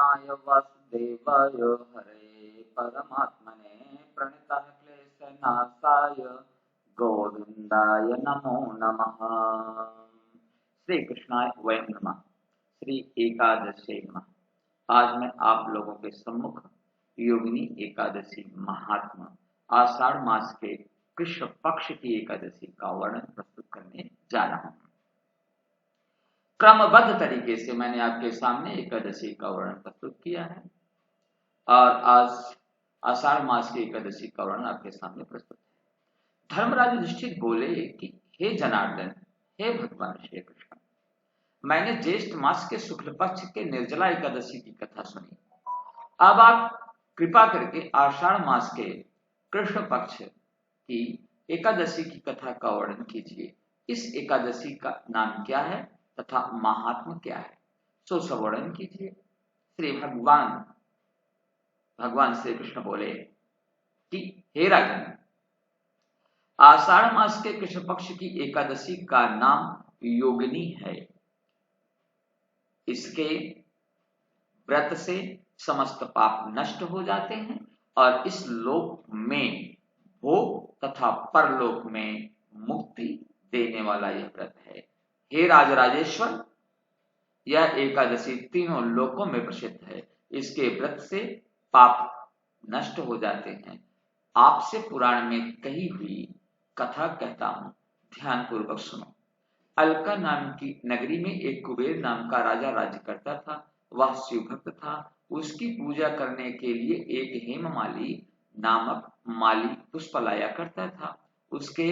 कृष्णाय वासुदेवाय हरे परमात्मने प्रणतः क्लेशनाशाय गोविंदाय नमो नमः। श्री कृष्णाय वयं नमः। श्री एकादशी नमः। आज मैं आप लोगों के सम्मुख योगिनी एकादशी महात्मा आषाढ़ मास के कृष्ण पक्ष की एकादशी का वर्णन प्रस्तुत करने जा रहा हूं। क्रमबद्ध तरीके से मैंने आपके सामने एकादशी का वर्णन प्रस्तुत किया है और आज आषाढ़ मास की एकादशी का वर्णन आपके सामने प्रस्तुत है। धर्मराज युधिष्ठिर बोले कि हे जनार्दन, हे भगवान श्री कृष्ण, मैंने ज्येष्ठ मास के शुक्ल पक्ष के निर्जला एकादशी की कथा सुनी। अब आप कृपा करके आषाढ़ मास के कृष्ण पक्ष की एकादशी की कथा का वर्णन कीजिए। इस एकादशी का नाम क्या है तथा महात्म क्या है, सो सब वर्णन कीजिए। श्री भगवान श्री कृष्ण बोले कि हे राजन, आषाढ़ मास के कृष्ण पक्ष की एकादशी का नाम योगिनी है। इसके व्रत से समस्त पाप नष्ट हो जाते हैं और इस लोक में भोग तथा परलोक में मुक्ति देने वाला यह व्रत है। हे राजराजेश्वर, यह एकादशी तीनों लोकों में प्रसिद्ध है। इसके व्रत से पाप नष्ट हो जाते हैं। आपसे पुराण में कही हुई कथा कहता हूं, ध्यान पूर्वक सुनो। अलका नाम की नगरी में एक कुबेर नाम का राजा राज्य करता था। वह शिव भक्त था। उसकी पूजा करने के लिए एक हेममाली नामक माली पुष्प लाया करता था। उसके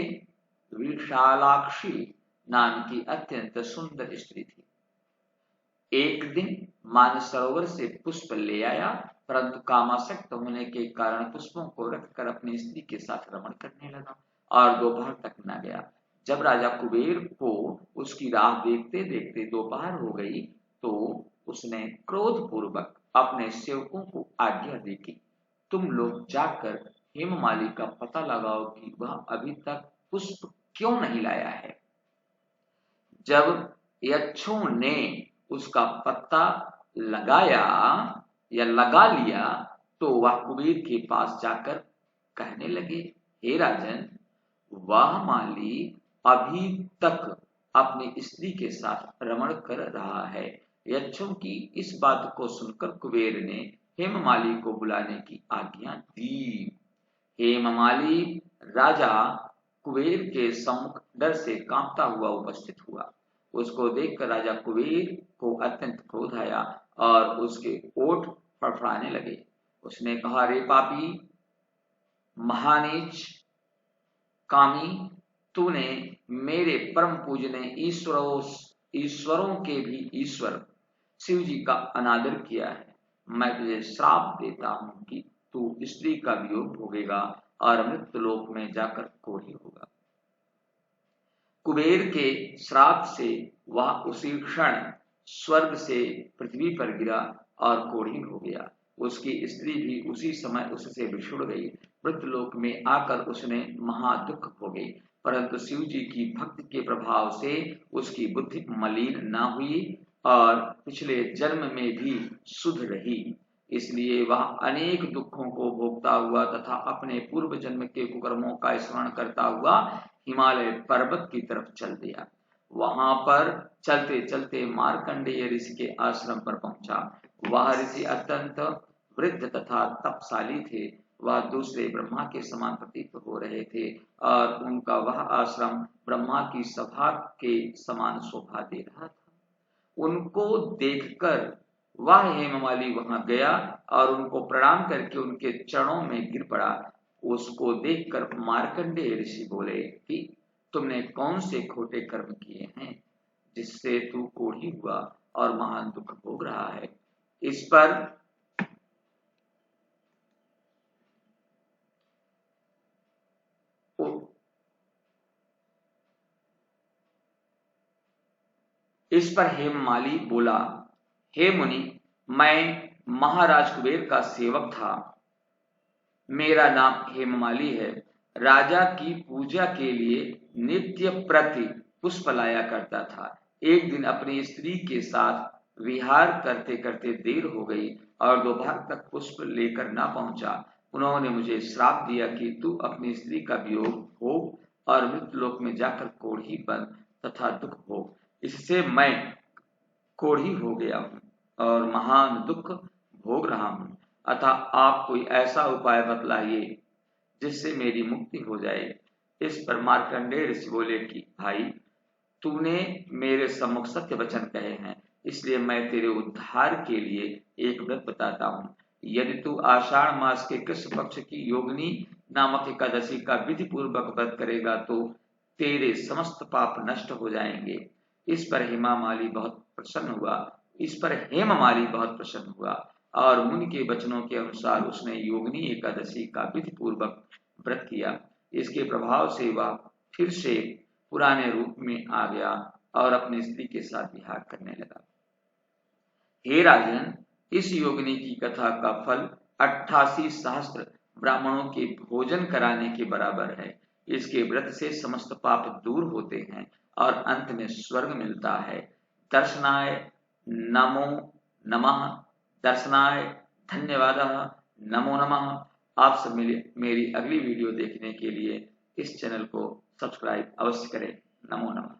विशालाक्षी नाम की अत्यंत सुंदर स्त्री थी। एक दिन मानसरोवर से पुष्प ले आया, परंतु कामासक्त होने के कारण पुष्पों को रखकर अपनी स्त्री के साथ रमण करने लगा और दोपहर तक न गया। जब राजा कुबेर को उसकी राह देखते देखते दोपहर हो गई तो उसने क्रोध पूर्वक अपने सेवकों को आज्ञा दी कि तुम लोग जाकर हेममाली का पता लगाओ कि वह अभी तक पुष्प क्यों नहीं लाया है। जब यक्षों ने उसका पत्ता लगाया या लगा लिया तो वह कुबेर के पास जाकर कहने लगे, हे राजन, वह माली अभी तक अपनी स्त्री के साथ रमण कर रहा है। यक्षों की इस बात को सुनकर कुबेर ने हेममाली को बुलाने की आज्ञा दी। हेममाली राजा कुबेर के सम्मुख डर से कांपता हुआ उपस्थित हुआ। उसको देखकर राजा कुबेर को अत्यंत क्रोध आया और उसके ओठ फड़फड़ाने लगे। उसने कहा, रे पापी, महानीच, कामी, तूने मेरे परम पूजनीय ईश्वरों के भी ईश्वर शिव जी का अनादर किया है। मैं तुझे श्राप देता हूं कि तू स्त्री का वियोग भोगेगा और मृत्युलोक में जाकर कोढ़ी होगा। कुबेर के श्राप से वह उसी क्षण स्वर्ग से पृथ्वी पर गिरा और कोढ़ी हो गया। उसकी स्त्री भी उसी समय उससे बिछुड़ गई। मृत्युलोक में आकर उसने महादुख भोगे, परंतु शिव जी की भक्ति के प्रभाव से उसकी बुद्धि मलिन न हुई और पिछले जन्म में भी शुद्ध रही। इसलिए वह अनेक दुखों को भोगता हुआ तथा अपने पूर्व जन्म के कुकर्मों का स्मरण करता हुआ हिमालय पर्वत की तरफ चल दिया। वहां पर चलते चलते मार्कंडेय ऋषि के आश्रम पर पहुंचा। वह ऋषि अत्यंत वृद्ध तथा तपशाली थे। वह दूसरे ब्रह्मा के समान प्रतीत हो रहे थे और उनका वह आश्रम ब्रह्मा की सभा के समान शोभा दे रहा था। उनको देखकर वह हेममाली वहां गया और उनको प्रणाम करके उनके चरणों में गिर पड़ा। उसको देखकर मार्कंडेय ऋषि बोले कि तुमने कौन से खोटे कर्म किए हैं जिससे तू कोढ़ी हुआ और महान दुख भोग रहा है। इस पर हेममाली बोला, हे मुनि, मैं महाराज कुबेर का सेवक था। मेरा नाम हेममाली है। राजा की पूजा के लिए नित्य प्रति पुष्प लाया करता था। एक दिन अपनी स्त्री के साथ विहार करते करते देर हो गई और दोपहर तक पुष्प लेकर ना पहुंचा। उन्होंने मुझे श्राप दिया कि तू अपनी स्त्री का वियोग भोग और मृत्युलोक में जाकर कोढ़ी बन तथा दुख भोग। इससे मैं कोढ़ी हो गया हूँ और महान दुख भोग रहा हूँ, अतः आप कोई ऐसा उपाय बतलाइए जिससे मेरी मुक्ति हो जाए। इस पर मार्कंडेय ऋषि बोले कि भाई, तूने मेरे सम्मुख सत्य वचन कहे हैं, इसलिए मैं तेरे उद्धार के लिए एक व्रत बताता हूँ। यदि तू आषाढ़ मास के कृष्ण पक्ष की योगिनी नामक एकादशी का विधि पूर्वक व्रत करेगा तो तेरे समस्त पाप नष्ट हो जाएंगे। इस पर हेममाली बहुत प्रसन्न हुआ और मुनि के वचनों के अनुसार उसने योगिनी एकादशी का विधि पूर्वक व्रत किया। इसके प्रभाव से वह फिर से पुराने रूप में आ गया और अपनी स्त्री के साथ विहार करने लगा। हे राजन, इस योगिनी की कथा का फल 88 सहस्त्र ब्राह्मणों के भोजन कराने के बराबर है। इसके व्रत से समस्त पाप दूर होते हैं और अंत में स्वर्ग मिलता है। दर्शनाय नमो नमः, दर्शनाय धन्यवादः, नमो नमः। आप सब मेरी अगली वीडियो देखने के लिए इस चैनल को सब्सक्राइब अवश्य करें। नमो नमः।